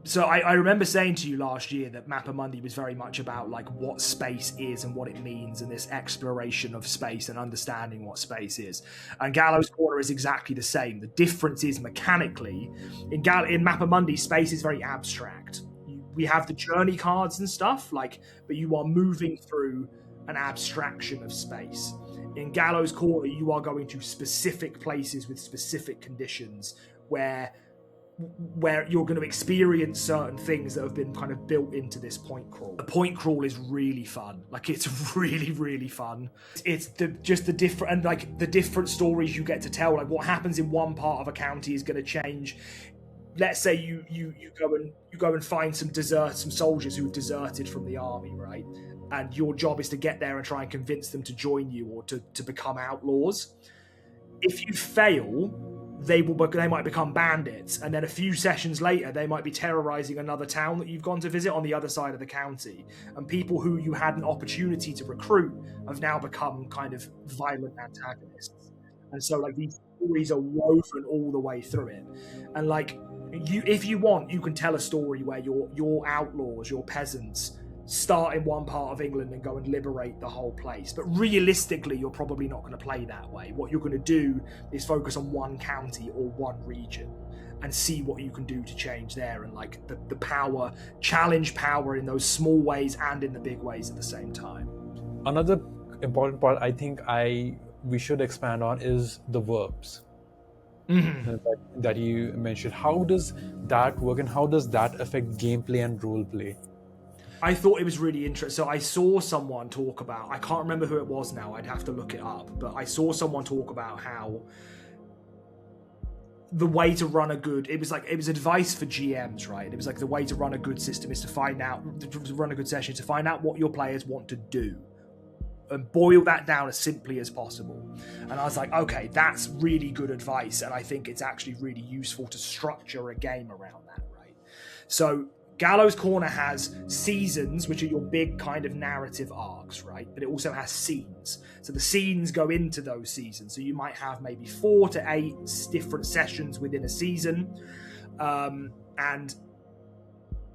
Speaker 4: So I remember saying to you last year that Mappa Mundi was very much about like what space is and what it means, and this exploration of space and understanding what space is. And Gallows Corner is exactly the same. The difference is mechanically, in Mappa Mundi, space is very abstract. We have the journey cards and stuff, but you are moving through an abstraction of space. In Gallows Corner, you are going to specific places with specific conditions where you're going to experience certain things that have been kind of built into this point crawl. The point crawl is really fun. Like, it's really, really fun. It's the different, and like the different stories you get to tell. Like, what happens in one part of a county is going to change. Let's say you go and find some soldiers who have deserted from the army, right? And your job is to get there and try and convince them to join you or to become outlaws. If you fail, they might become bandits, and then a few sessions later they might be terrorizing another town that you've gone to visit on the other side of the county, and people who you had an opportunity to recruit have now become kind of violent antagonists. And so like these stories are woven all the way through it, and like if you want, you can tell a story where your outlaws, your peasants, start in one part of England and go and liberate the whole place. But realistically, you're probably not going to play that way. What you're going to do is focus on one county or one region and see what you can do to change there, and like the power, challenge power in those small ways and in the big ways at the same time.
Speaker 5: Another important part I think we should expand on is the verbs. that you mentioned. How does that work, and how does that affect gameplay and role play?
Speaker 4: I thought it was really interesting. So I saw someone talk about, I can't remember who it was now, I'd have to look it up, but I saw someone talk about how the way to run a good, it was advice for GMs, right? It was like the way to run a good system is to run a good session, to find out what your players want to do and boil that down as simply as possible. And I was like, okay, that's really good advice, and I think it's actually really useful to structure a game around that, right? So Gallows Corner has seasons, which are your big kind of narrative arcs, right? But it also has scenes. So the scenes go into those seasons. So you might have maybe 4 to 8 different sessions within a season. And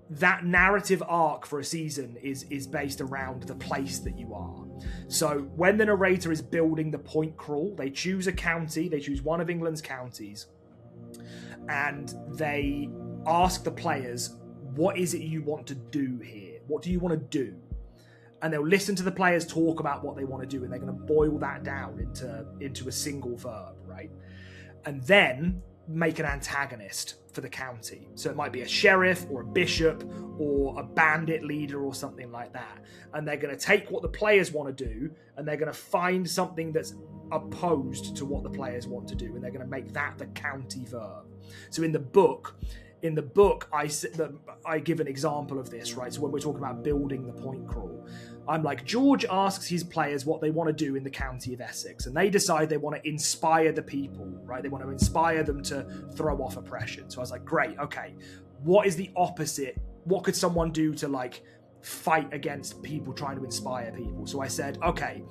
Speaker 4: that narrative arc for a season is based around the place that you are. So when the narrator is building the point crawl, they choose a county, they choose one of England's counties, and they ask the players, what is it you want to do here? What do you want to do? And they'll listen to the players talk about what they want to do, and they're going to boil that down into a single verb, right? And then make an antagonist for the county. So it might be a sheriff or a bishop or a bandit leader or something like that. And they're going to take what the players want to do, and they're going to find something that's opposed to what the players want to do, and they're going to make that the county verb. So in the book, I give an example of this, right? So when we're talking about building the point crawl, I'm like, George asks his players what they want to do in the county of Essex, and they decide they want to inspire the people, right? They want to inspire them to throw off oppression. So I was like, great, okay, what is the opposite? What could someone do to like fight against people trying to inspire people? So I said, okay,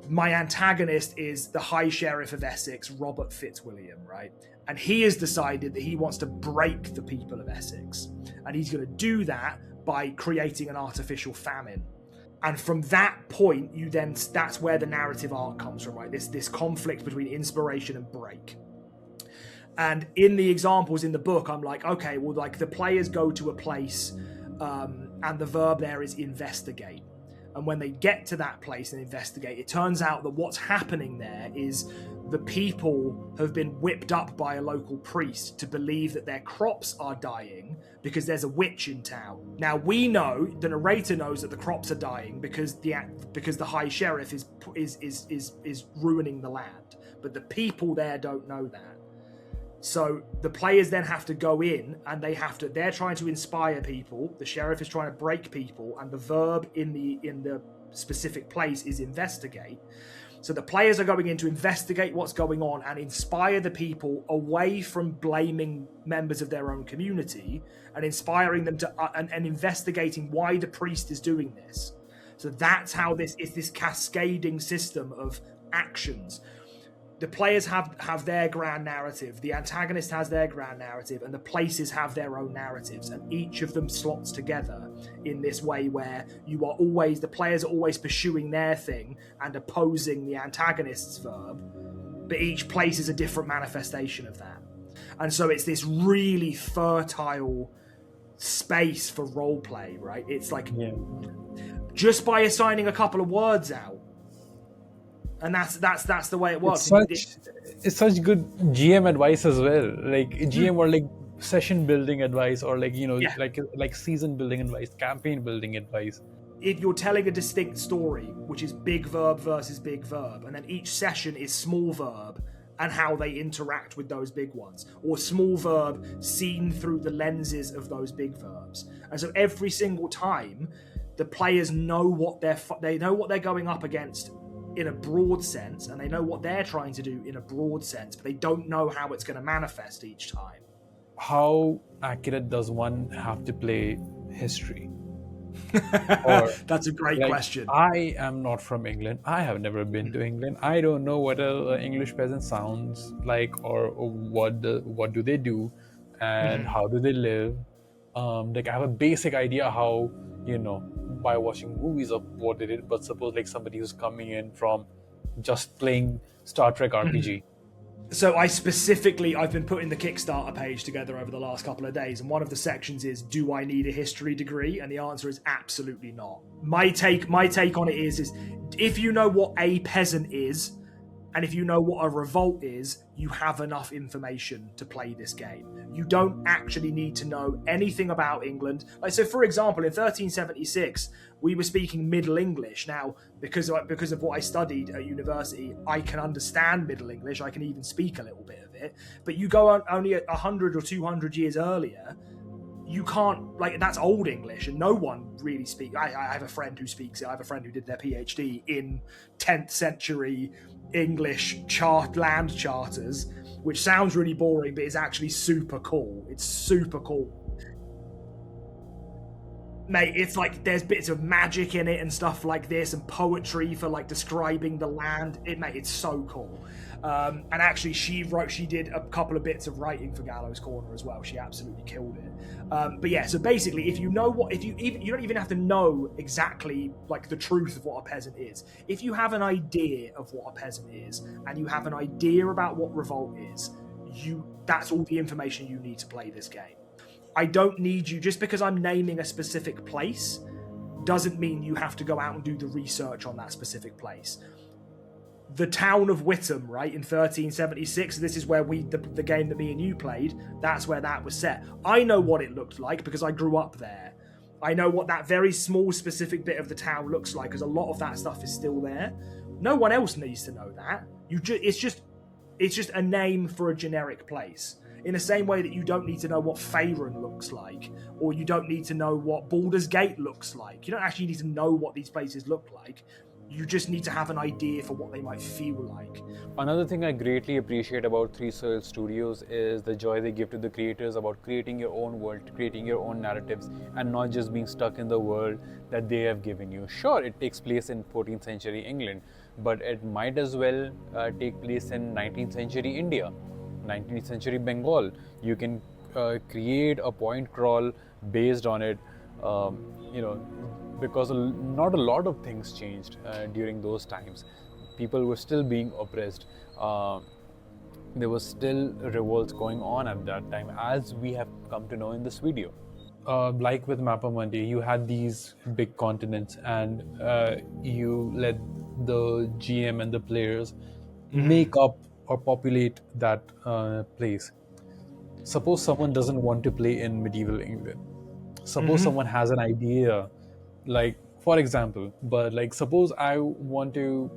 Speaker 4: my antagonist is the High Sheriff of Essex, Robert Fitzwilliam, right? And he has decided that he wants to break the people of Essex. And he's going to do that by creating an artificial famine. And from that point, that's where the narrative arc comes from, right? This conflict between inspiration and break. And in the examples in the book, I'm like, okay, well, like the players go to a place and the verb there is investigate. And when they get to that place and investigate, it turns out that what's happening there is the people have been whipped up by a local priest to believe that their crops are dying because there's a witch in town. Now we know, the narrator knows that the crops are dying because the High Sheriff is ruining the land, but the people there don't know that. So the players then have to go in and they're trying to inspire people. The sheriff is trying to break people, and the verb in the specific place is investigate. So the players are going in to investigate what's going on and inspire the people away from blaming members of their own community and inspiring them to and investigating why the priest is doing this. So that's how this is, this cascading system of actions. The players have their grand narrative, the antagonist has their grand narrative, and the places have their own narratives, and each of them slots together in this way where the players are always pursuing their thing and opposing the antagonist's verb, but each place is a different manifestation of that. And so it's this really fertile space for roleplay, right? It's like just by assigning a couple of words out, and that's the way it works.
Speaker 5: It's such good GM advice as well, like GM or like session building advice, or like like season building advice, campaign building advice.
Speaker 4: If you're telling a distinct story, which is big verb versus big verb, and then each session is small verb and how they interact with those big ones, or small verb seen through the lenses of those big verbs, and so every single time the players know what they're going up against in a broad sense, and they know what they're trying to do in a broad sense, but they don't know how it's going to manifest each time.
Speaker 5: How accurate does one have to play history?
Speaker 4: That's a great question.
Speaker 5: I am not from England. I have never been to England. I don't know what an English peasant sounds like, or what do they do, and how do they live. Like I have a basic idea how, by watching movies of what they did, but suppose like somebody who's coming in from just playing Star Trek RPG.
Speaker 4: So I've been putting the Kickstarter page together over the last couple of days, and one of the sections is, do I need a history degree? And the answer is absolutely not. My take on it is if you know what a peasant is, And if you know what a revolt is, you have enough information to play this game. You don't actually need to know anything about England. Like, so for example, in 1376, we were speaking Middle English. Now, because of what I studied at university, I can understand Middle English. I can even speak a little bit of it. But you go on only 100 or 200 years earlier, you can't, like, that's Old English, and no one really speaks. I have a friend who speaks it. I have a friend who did their PhD in 10th century English land charters, which sounds really boring, but is actually super cool. It's super cool. Mate, it's like there's bits of magic in it and stuff like this, and poetry for like describing the land. It's so cool. And actually, she did a couple of bits of writing for Gallows Corner as well. She absolutely killed it. But yeah, so basically, if you know you don't even have to know exactly like the truth of what a peasant is. If you have an idea of what a peasant is, and you have an idea about what revolt is, that's all the information you need to play this game. I don't need you, just because I'm naming a specific place, doesn't mean you have to go out and do the research on that specific place. The town of Witham, right, in 1376, this is where the game that me and you played, that's where that was set. I know what it looked like because I grew up there. I know what that very small specific bit of the town looks like because a lot of that stuff is still there. No one else needs to know that. It's just a name for a generic place. In the same way that you don't need to know what Faerun looks like, or you don't need to know what Baldur's Gate looks like. You don't actually need to know what these places look like. You just need to have an idea for what they might feel like.
Speaker 5: Another thing I greatly appreciate about Three Souls Studios is the joy they give to the creators about creating your own world, creating your own narratives, and not just being stuck in the world that they have given you. Sure, it takes place in 14th century England, but it might as well take place in 19th century India, 19th century Bengal. You can create a point crawl based on it, because not a lot of things changed during those times. People were still being oppressed. There was still revolts going on at that time, as we have come to know in this video. Like with Mappamundi, you had these big continents, and you let the GM and the players make up or populate that place. Suppose someone doesn't want to play in medieval England. Suppose someone has an idea, like, for example, suppose I want to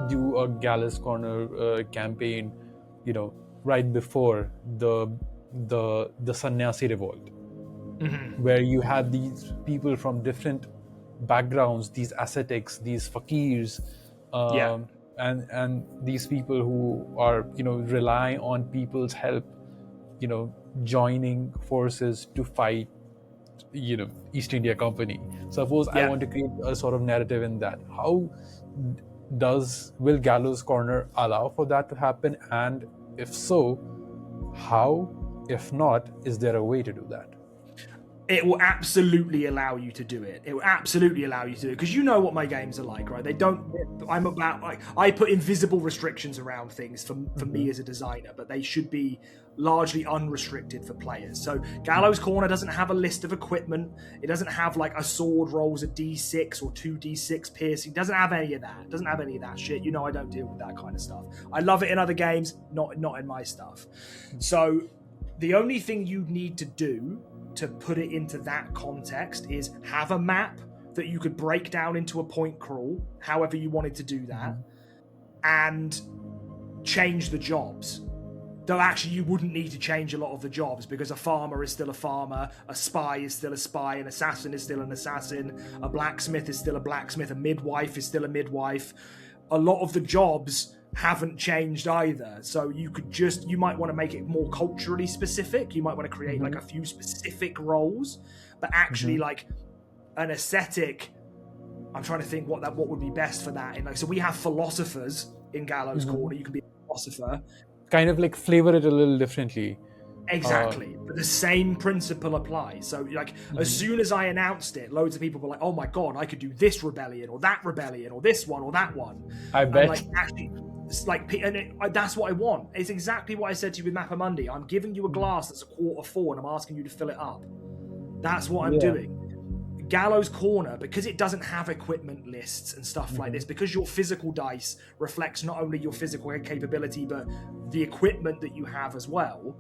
Speaker 5: do a Gallows Corner campaign, right before the Sannyasi revolt, where you had these people from different backgrounds, these ascetics, these fakirs, and these people who are, rely on people's help, joining forces to fight, East India Company. Suppose I want to create a sort of narrative in that. How will Gallows Corner allow for that to happen? And if so, how? If not, is there a way to do that?
Speaker 4: It will absolutely allow you to do it. It will absolutely allow you to do it, because you know what my games are like, right? I put invisible restrictions around things for me as a designer, but they should be largely unrestricted for players. So Gallows Corner doesn't have a list of equipment. It doesn't have like a sword rolls a d6 or 2d6 piercing. It doesn't have any of that. It doesn't have any of that shit. I don't deal with that kind of stuff. I love it in other games, not in my stuff. So the only thing you need to do to put it into that context is have a map that you could break down into a point crawl, however you wanted to do that, and change the jobs. Though actually you wouldn't need to change a lot of the jobs, because a farmer is still a farmer, a spy is still a spy, an assassin is still an assassin, a blacksmith is still a blacksmith, a midwife is still a midwife. A lot of the jobs haven't changed either. So you might want to make it more culturally specific. You might want to create like a few specific roles, but actually like an ascetic, I'm trying to think what would be best for that. So we have philosophers in Gallows Corner. You can be a philosopher.
Speaker 5: Kind of like flavor it a little differently.
Speaker 4: Exactly. But the same principle applies. So as soon as I announced it, loads of people were like, oh my God, I could do this rebellion or that rebellion or this one or that one.
Speaker 5: I bet.
Speaker 4: That's what I want. It's exactly what I said to you with Mappamundi. I'm giving you a glass that's 1/4 full and I'm asking you to fill it up. That's what I'm doing. Gallows Corner, because it doesn't have equipment lists and stuff like this, because your physical dice reflects not only your physical capability, but the equipment that you have as well,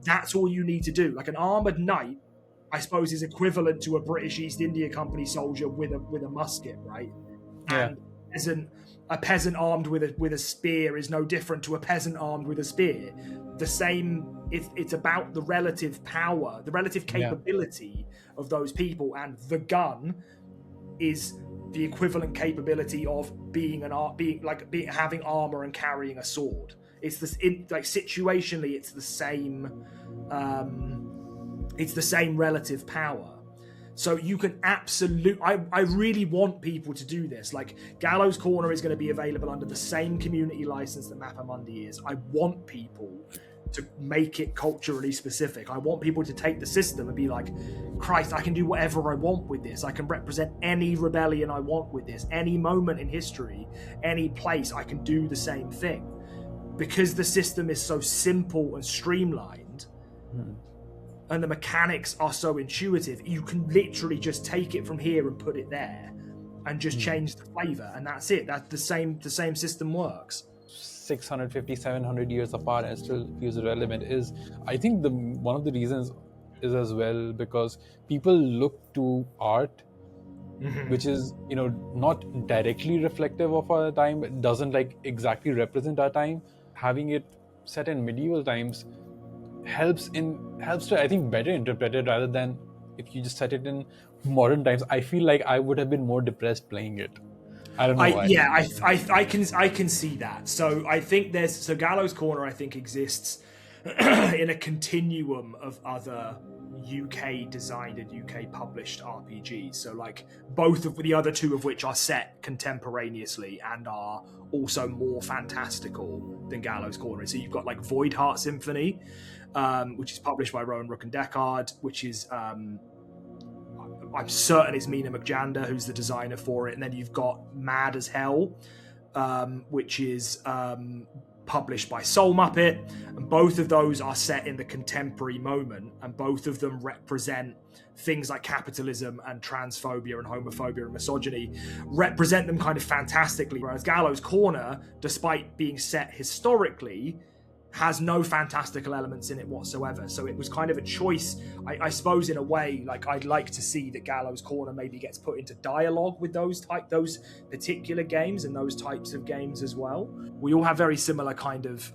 Speaker 4: that's all you need to do. Like an armoured knight, I suppose, is equivalent to a British East India Company soldier with a musket, right?
Speaker 5: Yeah.
Speaker 4: And a peasant armed with a spear is no different to a peasant armed with a spear. The same. It's about the relative power, the relative capability of those people, and the gun is the equivalent capability of having armor and carrying a sword. It's situationally, it's the same. It's the same relative power. So you can I really want people to do this. Like, Gallows Corner is going to be available under the same community license that Mappa Mundi is. I want people to make it culturally specific. I want people to take the system and be like, Christ, I can do whatever I want with this. I can represent any rebellion I want with this. Any moment in history, any place, I can do the same thing. Because the system is so simple and streamlined, and the mechanics are so intuitive, you can literally just take it from here and put it there and just change the flavor, and that's it. That's the same system works.
Speaker 5: 650, 700 years apart and still feels relevant is, I think, one of the reasons is as well because people look to art, which is, not directly reflective of our time. It doesn't exactly represent our time. Having it set in medieval times helps to, I think, better interpret it rather than if you just set it in modern times. I feel like I would have been more depressed playing it. I don't know why.
Speaker 4: Yeah, I can see that. So I think Gallows Corner, I think, exists in a continuum of other UK designed and UK published RPGs. So like both of the other two of which are set contemporaneously and are also more fantastical than Gallows Corner. So you've got like Void Heart Symphony, which is published by Rowan Rook and Deckard, which is I'm certain it's Mina McJander who's the designer for it. And then you've got Mad as Hell, which is published by Soul Muppet. And both of those are set in the contemporary moment, and both of them represent things like capitalism and transphobia and homophobia and misogyny, represent them kind of fantastically. Whereas Gallows Corner, despite being set historically, has no fantastical elements in it whatsoever. So it was kind of a choice, I suppose, in a way. Like, I'd like to see that Gallows Corner maybe gets put into dialogue with those particular games and those types of games as well. We all have very similar kind of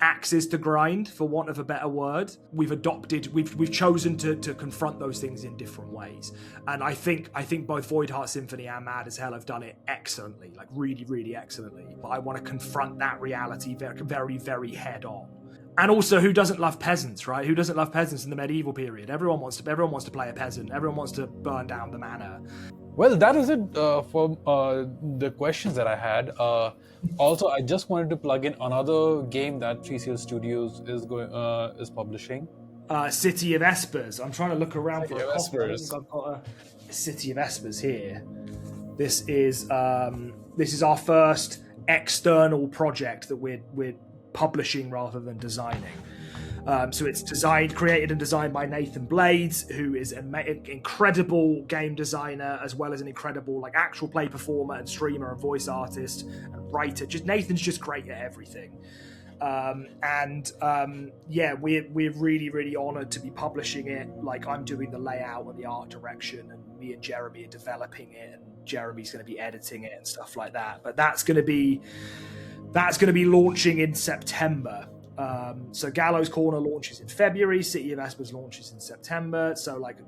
Speaker 4: axes to grind, for want of a better word. We've chosen to confront those things in different ways. And I think both Void Heart Symphony and Mad as Hell have done it excellently, like really, really excellently. But I want to confront that reality very, very, very head on. And also, who doesn't love peasants, right? Who doesn't love peasants in the medieval period? Everyone wants to play a peasant. Everyone wants to burn down the manor.
Speaker 5: Well, that is it for the questions that I had. Also, I just wanted to plug in another game that 3CL Studios is publishing.
Speaker 4: City of Espers. I'm trying to look around
Speaker 5: City
Speaker 4: for a
Speaker 5: of
Speaker 4: copy. I
Speaker 5: Espers.
Speaker 4: think I've got a City of Espers here. This is our first external project that we're publishing rather than designing. So it's created and designed by Nathan Blades, who is an incredible game designer, as well as an incredible actual play performer and streamer and voice artist and writer. Nathan's just great at everything. We're really, really honoured to be publishing it. Like, I'm doing the layout and the art direction, and me and Jeremy are developing it, and Jeremy's going to be editing it and stuff like that. But that's going to be launching in September. So Gallows Corner launches in February, City of Espers launches in September.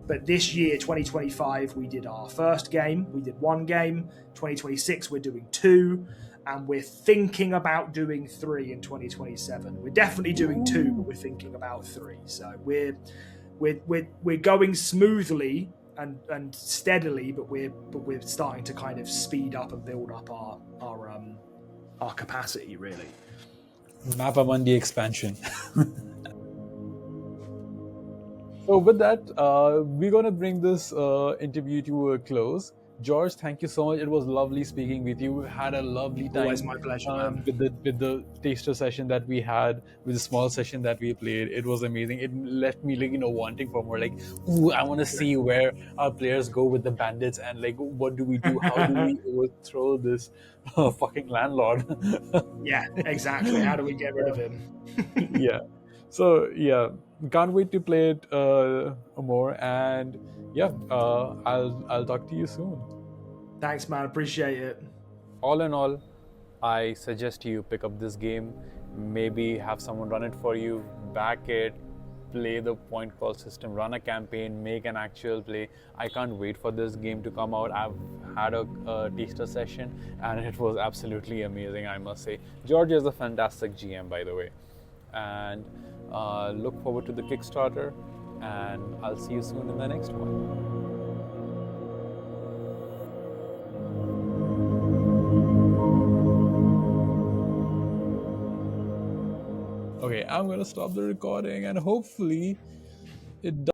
Speaker 4: But this year, 2025, we did our first game. We did one game. 2026, we're doing two, and we're thinking about doing 3 in 2027. We're definitely doing 2, but we're thinking about 3. So we're going smoothly and steadily, but we're starting to kind of speed up and build up our capacity, really.
Speaker 5: Mappa Mundi expansion. So with that, we're going to bring this interview to a close. George, thank you so much. It was lovely speaking with you. We had a lovely time.
Speaker 4: Always my pleasure, man.
Speaker 5: With the taster session that we had, with the small session that we played. It was amazing. It left me wanting for more. Like, ooh, I want to see where our players go with the bandits, and like, what do we do? How do we overthrow this fucking landlord?
Speaker 4: Yeah, exactly. How do we get rid of him?
Speaker 5: Yeah. So yeah, can't wait to play it more. And yeah, I'll talk to you soon.
Speaker 4: Thanks, man. Appreciate it.
Speaker 5: All in all, I suggest you pick up this game. Maybe have someone run it for you, back it, play the point call system, run a campaign, make an actual play. I can't wait for this game to come out. I've had a taster session and it was absolutely amazing, I must say. George is a fantastic GM, by the way. And look forward to the Kickstarter, and I'll see you soon in the next one. Okay, I'm gonna stop the recording and hopefully it does.